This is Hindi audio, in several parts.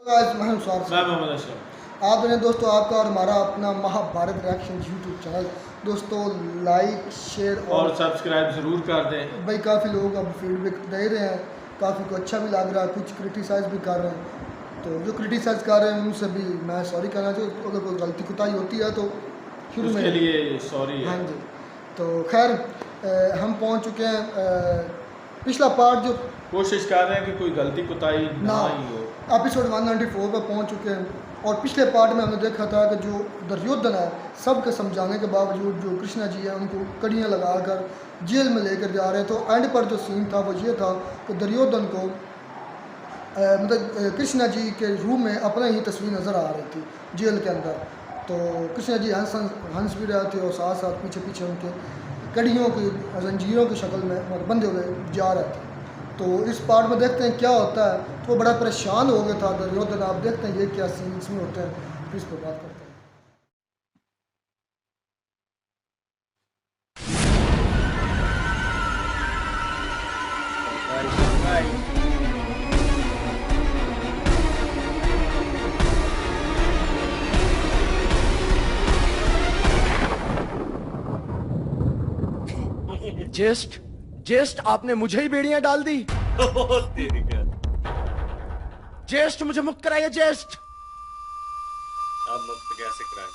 मैं मोहम्मद अशरफ। आपने दोस्तों आपका और हमारा अपना महाभारत रिएक्शन यूट्यूब चैनल दोस्तों लाइक शेयर और सब्सक्राइब ज़रूर कर दें। भाई काफ़ी लोग अब फीडबैक दे रहे हैं, काफ़ी को अच्छा भी लग रहा है, कुछ क्रिटिसाइज़ भी कर रहे हैं। तो जो क्रिटिसाइज़ कर रहे हैं उनसे भी मैं सॉरी कहना चाहिए, अगर कोई गलती कोताही होती है तो शुरू में उसके लिए सॉरी है। हाँ जी। तो खैर हम पहुंच चुके हैं पिछला पार्ट जो कोशिश कर रहे हैं कि कोई गलती कोताही ना ही हो। एपिसोड 194 पर पहुंच चुके हैं और पिछले पार्ट में हमने देखा था कि जो दुर्योधन है सबके समझाने के बावजूद जो कृष्णा जी है उनको कड़ियाँ लगाकर जेल में लेकर जा रहे हैं। तो एंड पर जो सीन था वो ये था कि दुर्योधन को मतलब कृष्णा जी के रूम में अपना ही तस्वीर नज़र आ रही थी जेल के अंदर। तो कृष्णा जी हंस भी रहे थे और साथ साथ पीछे पीछे उनके कड़ियों की जंजीरों की शक्ल में बंधे हुए जा रहे थे। तो इस पार्ट में देखते हैं क्या होता है। तो वो बड़ा परेशान हो गया था दुर्योधन। आप देखते हैं ये क्या सीन इसमें होते हैं, फिर इस पर बात करते हैं। जेस्ट आपने मुझे ही बेड़ियां डाल दी। तेरी क्या? जेस्ट मुझे मुक्त कराइए जेस्ट। आप मुक्त कैसे कराएं?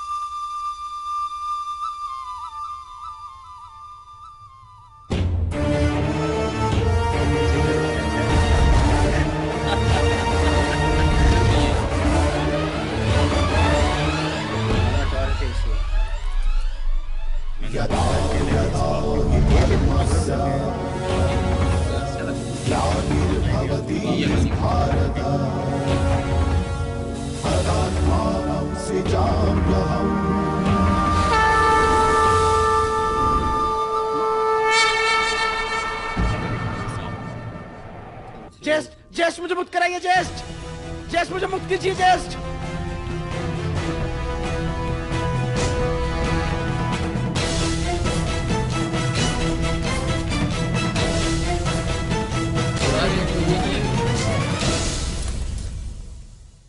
जेस्ट मुझे मुक्त कराइए जेस्ट मुझे मुक्त कीजिए जेस्ट।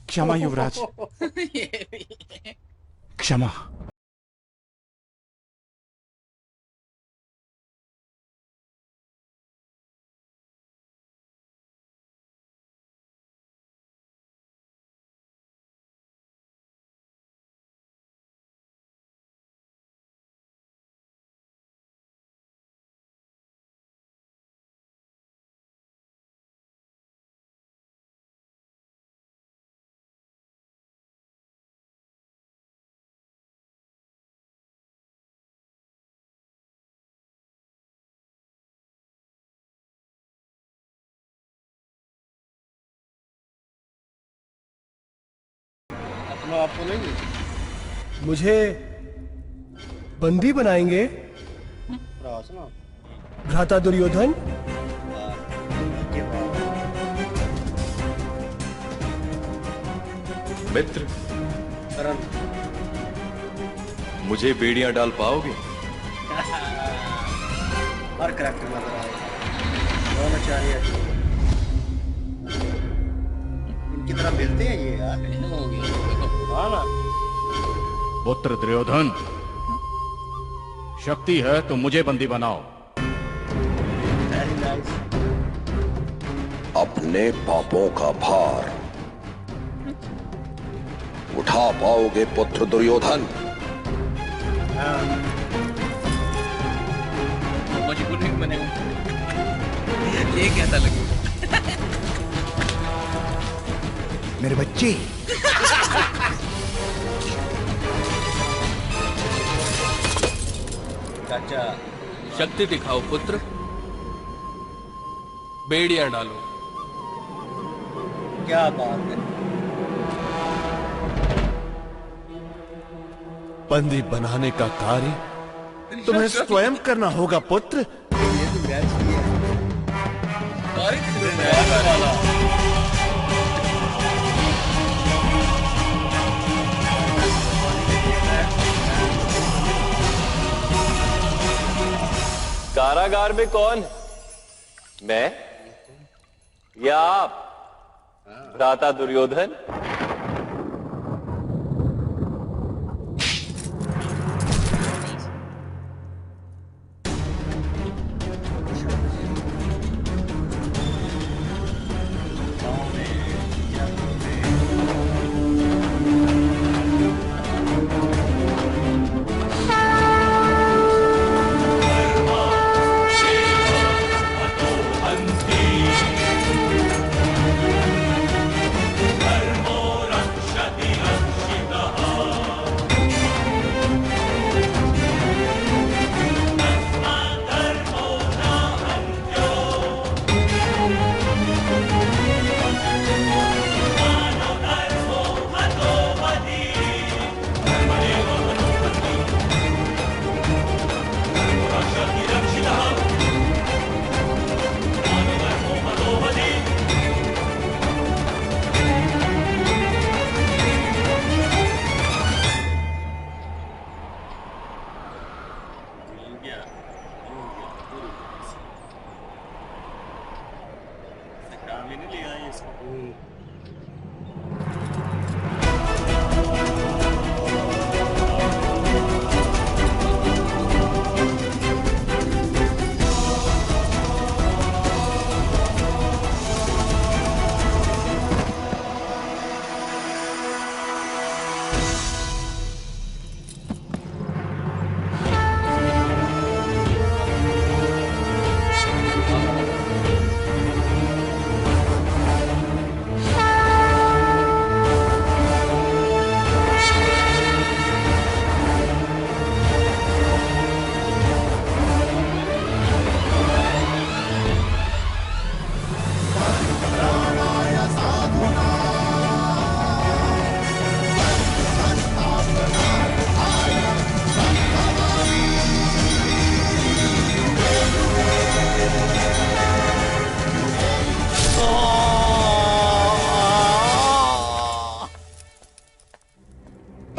क्षमा युवराज, क्षमा। आपको नहीं मुझे बंदी बनाएंगे भ्राता दुर्योधन। मित्र, मुझे बेड़ियां डाल पाओगे? हर करैक्टर नजर आएगा। इनकी तरह मिलते हैं ये यार। हाँ ना। पुत्र दुर्योधन, शक्ति है तो मुझे बंदी बनाओ। Very nice. अपने पापों का भार उठा पाओगे पुत्र दुर्योधन? मजबूर नहीं बनेगा। ये कैसा लगे मेरे बच्चे। चाचा? शक्ति दिखाओ पुत्र, बेड़ियां डालो। क्या बात है। बंदी बनाने का कार्य तुम्हें स्वयं करना होगा पुत्र। ये तो मैच ही है। कारागार में कौन? मैं या आप भ्राता दुर्योधन?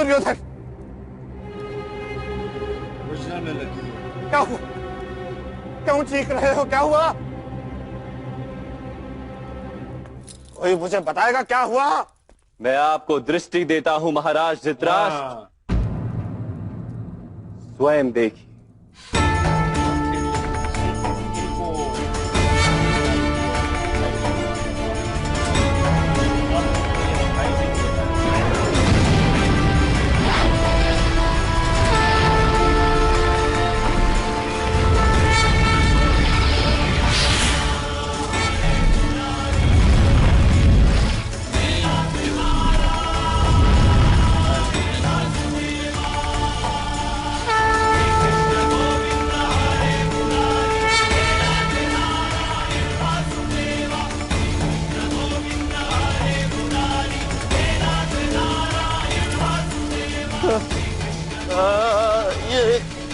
दुर्योधन गुस्सा में लगी है। क्या हुआ? क्यों चीख रहे हो? क्या हुआ? कोई मुझे बताएगा क्या हुआ? मैं आपको दृष्टि देता हूं महाराज धृतराष्ट्र, हाँ। स्वयं देखिए।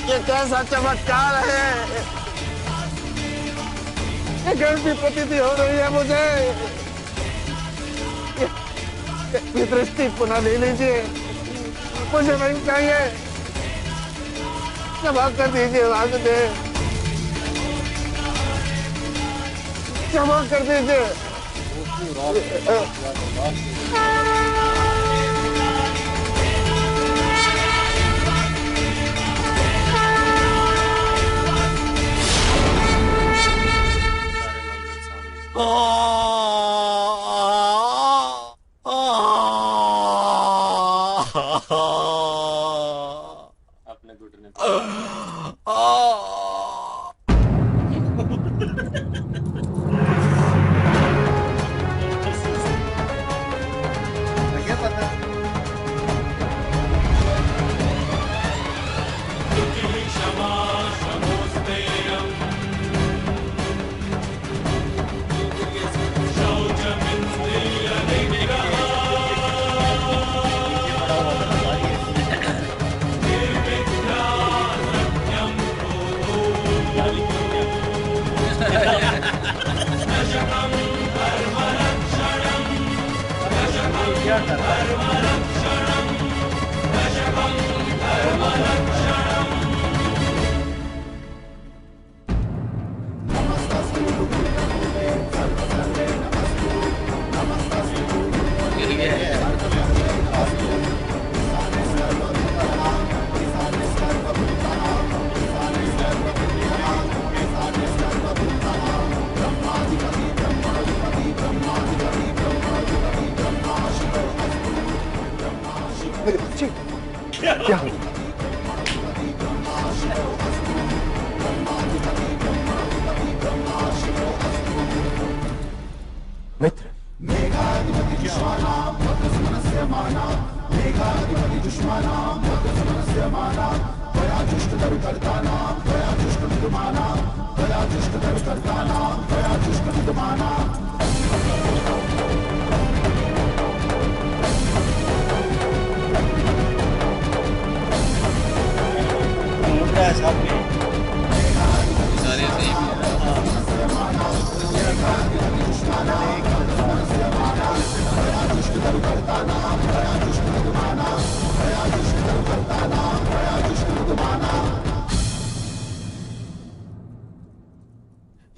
ये कैसा चमत्कार है? ये गलती प्रतीति हो रही है मुझे। ये दृष्टि पुनः ले लीजिए, मुझे नहीं चाहिए। क्षमा कर दीजिए वासुदेव, क्षमा कर दीजिए। अपने घुटने लगे पता। क्या कर रहा है? मेरे बच्चे क्या हुआ? मित्र, मुद्रा है साहब में। सारे सही भी है।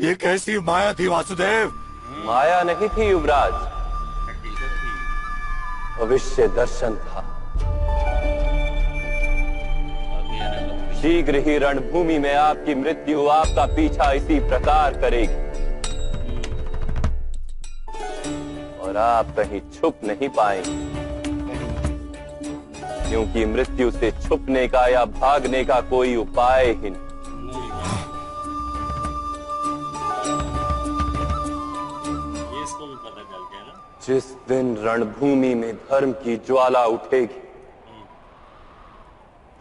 ये कैसी माया थी वासुदेव? माया नहीं थी युवराज, भविष्य दर्शन था। शीघ्र ही रणभूमि में आपकी मृत्यु आपका पीछा इसी प्रकार करेगी और आप कहीं छुप नहीं पाएंगे, क्योंकि मृत्यु से छुपने का या भागने का कोई उपाय ही नहीं। ये इसको भी पता चल गया ना। जिस दिन रणभूमि में धर्म की ज्वाला उठेगी,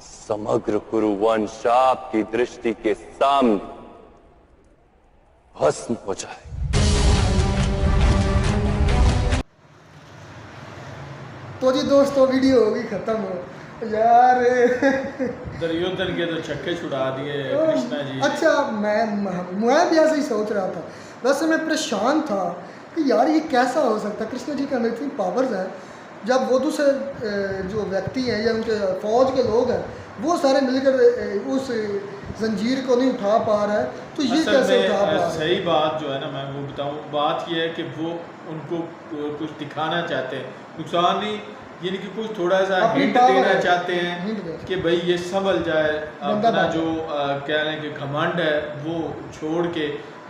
समग्र कुरुवंश आपकी दृष्टि के सामने भस्म हो जाए। तो जी दोस्तों वीडियो होगी खत्म यार। दुर्योधन के तो छक्के छुड़ा दिए कृष्णा जी। अच्छा मैं भी ऐसे ही सोच रहा था। वैसे मैं परेशान था कि यार ये कैसा हो सकता है। कृष्ण जी के अंदर इतनी पावर्स है जब वो दूसरे जो व्यक्ति हैं या उनके फौज के लोग हैं वो सारे मिलकर उस जंजीर को नहीं उठा पा रहा है, तो ये असल कैसे में उठा पा रहा है? सही बात जो है ना, मैं वो बताऊं, बात ये है कि वो उनको कुछ दिखाना चाहते हैं, नुकसान नहीं, यानी कि कुछ थोड़ा सा अपनी हिंट power देना है, चाहते hint हैं दे। कि भाई ये संभल जाए, बंदा अपना बन जो कह लें कि घमंड है वो छोड़ के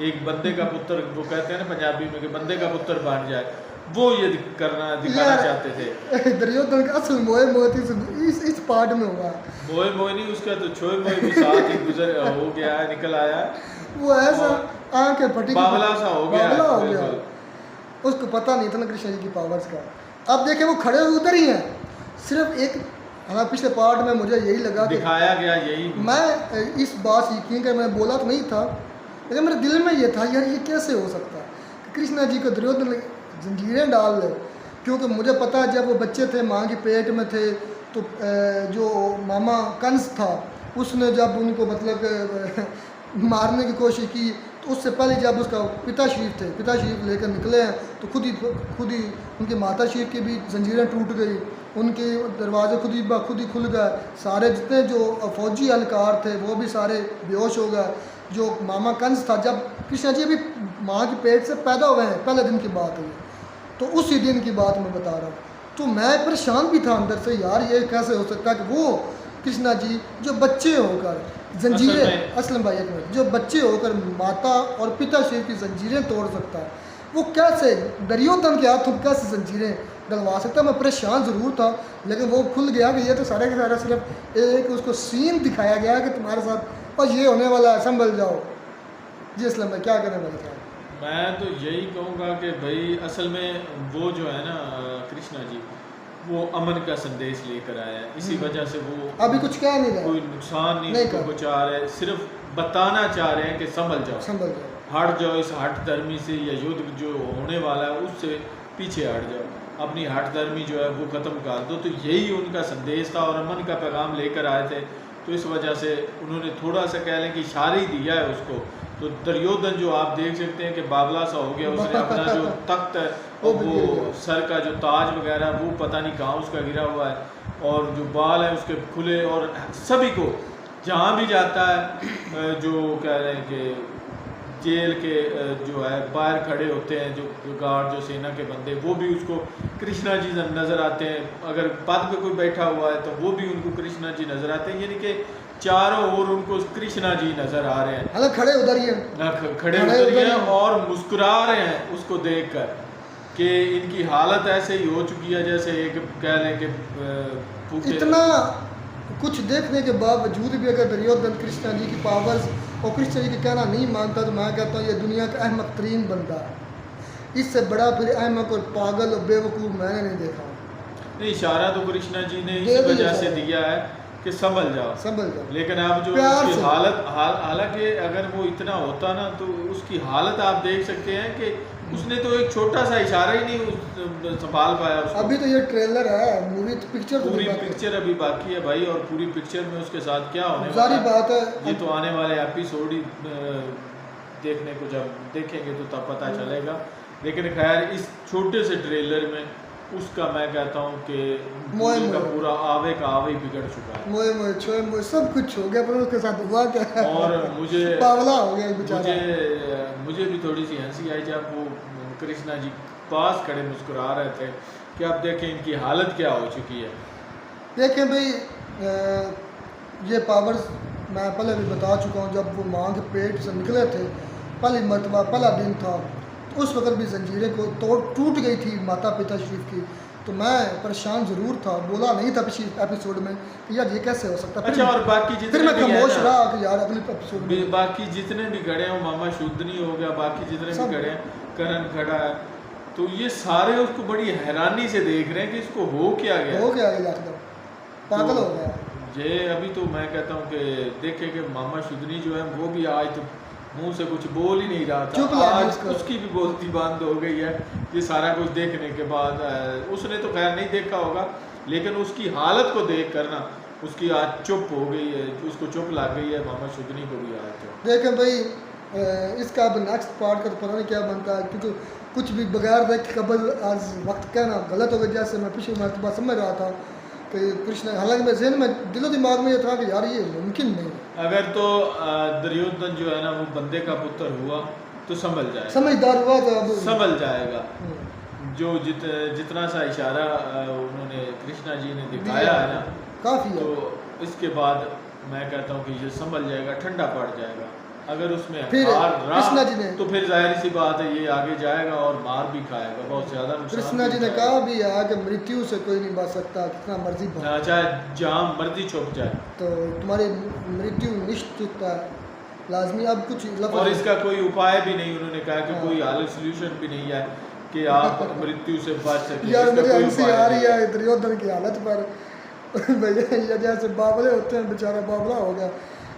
एक बंदे का पुत्र, वो कहते हैं ना पंजाबी में कि बंदे का पुत्र बन जाए, वो ये दिखाना यार, चाहते थे। दुर्योधन का असल मोए मोती इस पार्ट में हुआ है। मोए मोए नहीं, उसका तो छोए मोए भी साथ ही गुजर हो गया है, निकल आया है, वो ऐसा आंखें फटी बावला सा हो गया है, बावला हो गया, बिल्कुल। उसको पता नहीं था ना कृष्ण जी की पावर्स का। अब देखे वो खड़े हुए उधर ही हैं, सिर्फ एक हाँ पिछले पार्ट में मुझे यही लगा कि दिखाया गया यही। मैं इस बात से यकीन कर मैं बोला तो नहीं था, लेकिन मेरे दिल में ये था यार ये कैसे हो सकता है कि कृष्णा जी को दुर्योधन जंजीरें डाल ले, क्योंकि मुझे पता है जब वो बच्चे थे माँ के पेट में थे तो जो मामा कंस था उसने जब उनको मतलब मारने की कोशिश की, तो उससे पहले जब उसका पिता शरीफ लेकर निकले हैं तो खुद ही उनकी माता शरीफ की भी जंजीरें टूट गई, उनके दरवाजे खुद ही खुल गए, सारे जितने जो फौजी एहलकार थे वो भी सारे बेहोश हो गए। जो मामा कंस था, जब कृष्णा जी अभी माँ के पेट से पैदा हुए हैं, पहले दिन की बात है, तो उसी दिन की बात मैं बता रहा हूँ। तो मैं परेशान भी था अंदर से, यार ये कैसे हो सकता है कि वो कृष्णा जी जो बच्चे होकर जंजीरें, असलम भाई एक मिनट, जो बच्चे होकर माता और पिता शरीफ की जंजीरें तोड़ सकता है, वो कैसे दुर्योधन के हाथों कैसे जंजीरें डलवा सकता है। मैं परेशान ज़रूर था, लेकिन वो खुल गया कि ये तो सारे के सारा सिर्फ एक उसको सीन दिखाया गया कि तुम्हारे साथ बस ये होने वाला है, संभल जाओ। जी असलम भाई क्या करने वाले थे? मैं तो यही कहूँगा कि भाई असल में वो जो है ना कृष्णा जी, वो अमन का संदेश लेकर आया है, इसी वजह से वो अभी कुछ कह नहीं रहा, कोई नुकसान नहीं कर पहुँचा रहे, सिर्फ बताना चाह रहे हैं कि संभल संभल जाओ, हट जाओ इस हट धर्मी से, या युद्ध जो होने वाला है उससे पीछे हट जाओ, अपनी हट धर्मी जो है वो ख़त्म कर दो। तो यही उनका संदेश था और अमन का पैगाम लेकर आए थे, तो इस वजह से उन्होंने थोड़ा सा कह लें कि इशारा ही दिया है उसको। तो दुर्योधन जो आप देख सकते हैं कि बावला सा हो गया, उसने अपना जो तख्त है और वो सर का जो ताज वगैरह वो पता नहीं कहाँ उसका गिरा हुआ है, और जो बाल है उसके खुले, और सभी को जहाँ भी जाता है जो कह रहे हैं कि जेल के जो है बाहर खड़े होते हैं जो गार्ड, जो सेना के बंदे, वो भी उसको कृष्णा जी नज़र आते हैं, अगर पद पे कोई बैठा हुआ है तो वो भी उनको कृष्णा जी नज़र आते हैं, यानी कि चारों ओर उनको कृष्णा जी नज़र आ रहे हैं। हालांकि खड़े उधर ही हैं, खड़े उधर ही हैं और मुस्कुरा रहे हैं उसको देखकर कि इनकी हालत ऐसे ही हो चुकी है जैसे एक कह लें कि इतना कुछ देखने के बावजूद भी अगर दुर्योधन कृष्णा जी की पावर्स और कृष्ण जी का कहना नहीं मानता, तो मैं कहता हूँ ये दुनिया का अहमक तरीन बंदा है, इससे बड़ा फिर अहमक और पागल और बेवकूफ़ मैंने नहीं देखा। नहीं, इशारा तो कृष्णा जी ने इस वजह से दिया है कि संभल जाओ, लेकिन अब जो उसकी हालत, हालांकि अगर वो इतना होता ना तो उसकी हालत आप देख सकते हैं कि उसने तो एक छोटा सा इशारा ही नहीं संभाल पाया उसको। अभी तो ये ट्रेलर है, मूवी पिक्चर पूरी पिक्चर अभी बाकी है भाई, और पूरी पिक्चर में उसके साथ क्या होने वाला है, बात है ये तो आने वाले एपिसोड ही देखने को जब देखेंगे तो तब पता चलेगा। लेकिन खैर इस छोटे से ट्रेलर में उसका मैं कहता हूँ कि का पूरा आवे का आवे बिगड़ चुका है, मोए छोए मोए सब कुछ हो गया, पर उसके साथ हुआ क्या और मुझे पागला हो गया बेचारा। मुझे भी थोड़ी सी हंसी आई जब वो कृष्णा जी पास खड़े मुस्कुरा रहे थे कि आप देखें इनकी हालत क्या हो चुकी है। देखें भाई ये पावर्स मैं पहले भी बता चुका हूँ, जब वो माँ के पेट से निकले थे पहली मरतबा पहला दिन था, तो उस वक्त भी जंजीरें को टूट गई थी माता पिता शरीफ की, तो मैं परेशान ज़रूर था, बोला नहीं था पिछले एपिसोड में कि यार ये कैसे हो सकता है। अच्छा, और बाकी फिर मैं खामोश रहा कि यार अगले एपिसोड में बाकी जितने भी खड़े हैं, मामा शुद्धनी हो गया, बाकी जितने भी खड़े हैं, करण खड़ा है, तो ये सारे उसको बड़ी हैरानी से देख रहे हैं कि इसको हो क्या गया एकदम पागल हो गया। ये अभी तो मैं कहता हूँ कि देखे कि मामा शुद्धनी जो है वो भी आज तो मुंह से कुछ बोल ही नहीं रहा था, आज उसकी भी बोलती बंद हो गई है ये सारा कुछ देखने के बाद। उसने तो खैर नहीं देखा होगा, लेकिन उसकी हालत को देख कर ना उसकी आज चुप हो गई है, उसको चुप लग गई है, मामा शुद्धनी को भी आज तो देखें भाई इसका अब नेक्स्ट पार्ट का तो पता नहीं क्या बनता है, क्योंकि कुछ भी बगैर देख कबल आज वक्त कहना गलत हो गया। जैसे मैं पिछली मरतबा समझ रहा था कि कृष्ण, हालांकि मेरे जहन में दिलो दिमाग में ये था कि यार ये मुमकिन नहीं है। अगर तो दुर्योधन जो है ना वो बंदे का पुत्र हुआ तो संभल जाएगा, समझदार हुआ तो अब संभल जाएगा। जो जितना सा इशारा उन्होंने कृष्णा जी ने दिखाया है ना, काफ़ी है। तो इसके बाद मैं कहता हूँ कि ये संभल जाएगा, ठंडा पड़ जाएगा। अगर उसमें फिर हार कृष्णा जी रहा ने- तो फिर जाहिर सी बात है ये आगे जाएगा और मार भी खाएगा, बहुत ज़्यादा नुकसान कृष्णा भी जी ने उठाएगा। कहा भी है कि मृत्यु से कोई नहीं बच सकता, कितना मर्जी भाग, चाहे जहाँ मर्जी छुप जाए, तो तुम्हारी मृत्यु निश्चित है, लाजमी। अब कुछ और इसका कोई उपाय भी नहीं, उन्होंने कहा कि कोई हाल सोल्यूशन भी नहीं है कि आप मृत्यु से बच सके। यार इसका मुझे कोई हंसी उपाय आ नहीं रही है दुर्योधन की हालत पर। भैया ये जैसे बाबले होते हैं, बेचारा बाबला हो गया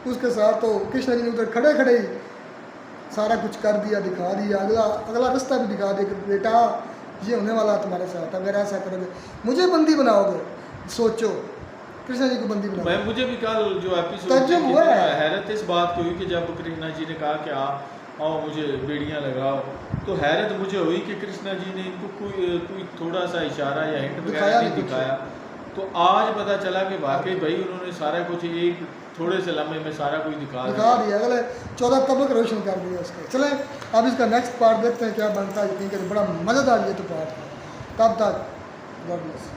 उसके साथ। तो कृष्ण जी ने उधर खड़े खड़े ही सारा कुछ कर दिया, दिखा दिया, अगला रास्ता भी दिखा दिया कि बेटा ये होने वाला है तुम्हारे साथ, अगर ऐसा करोगे मुझे बंदी बनाओगे। सोचो कृष्ण जी को बंदी बनाओगे। मैं मुझे भी कल जो एपिसोड तर्जुम हुआ है। हैरत इस बात की हुई कि जब कृष्णा जी ने कहा कि आओ मुझे बेड़ियाँ लगाओ, तो हैरत मुझे हुई कि कृष्णा जी ने इनको कोई थोड़ा सा इशारा या हिंट दिखाया वगैरह नहीं नहीं कुछ। दिखाया। तो आज पता चला कि वाकई भाई उन्होंने सारा कुछ एक थोड़े से लम्हे में सारा कुछ दिखा दिया, अगले 14 तबक रोशन कर दिया उसको। चलें अब इसका नेक्स्ट पार्ट देखते हैं क्या बनता है। यकीन करें बड़ा मज़ेदार ये तो पार्ट है। तब तक गॉड ब्लेस।